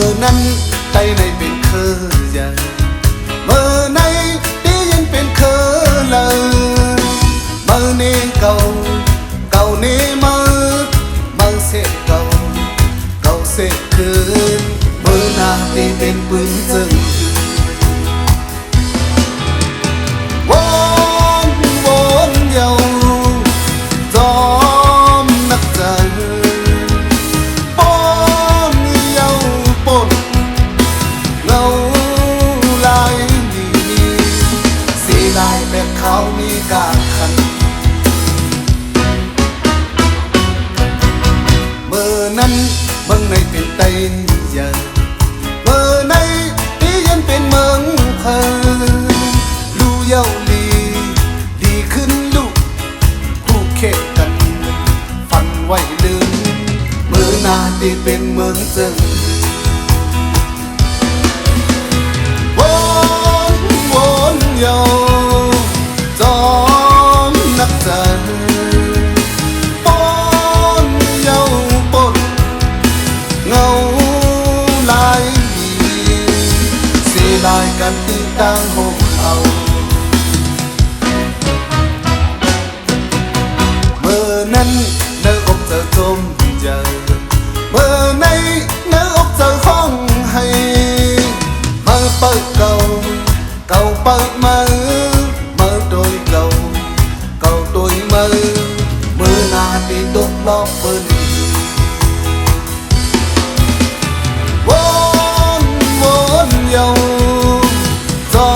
อนั้นใจในเป็นเคยใหญ่เมื่อในที่ยังเป็นเคยเลยเมื่อนี้เก่านี้เมื่อเสกเก่าเสกคืนเมื่อหน้าที่เป็นปืนจึงวนเยาจอมนักใจป้อนเยาปนเงาลายดีเสียดายแบบเขามีกาขันเมื่อนั้นเมืองในเป็นไตใหญ่เมื่อในที่ยันเป็นเมืองเพลินลู่เย้าดีขึ้นลูกคู่เขตกันฟันไว้ลืมเมื่อนาที่เป็นเมืองเจิงวนเยาจอมนักใจป้อนเยาปนเงาลายดีเสียดายกันที่ต่างห่มเอาเมื่อนั้นเนื้ออกเธอจมเจอเมื่อในเนื้ออกเธอห้องให้มาเปิดเก่าเปิดมือโดยเก่าโดยมือหน้าที่ตกลอกปืนวนเยาจอ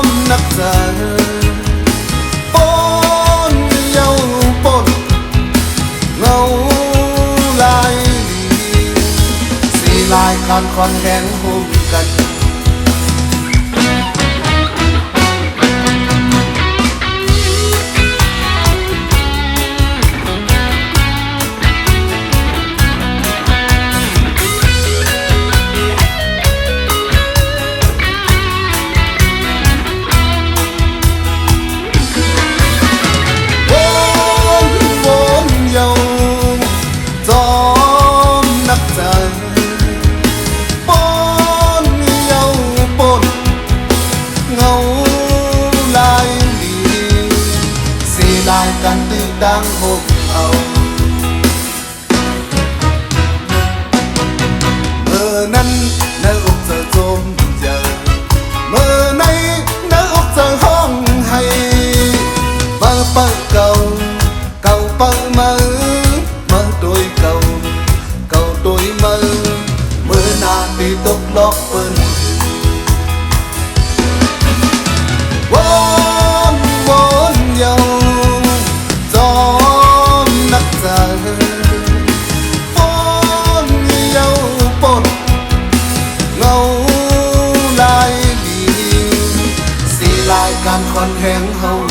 มนักใจป้อนเยาปนเงาลายดีสีลายคอนแห้งหุ่มกันกันตื้อดังหกเอาเมื่อนั้นเนื้ออกเธอจมเจอเมื่อในเนื้ออกเธอห้องให้มาเปิดเก่าเปิดมือโดยเก่าโดยมือเมื่อนาที่ตกล็อกปืนวนเยาป้อนเยาปนเงาลายดีสีลายการคอนแห้งเฮา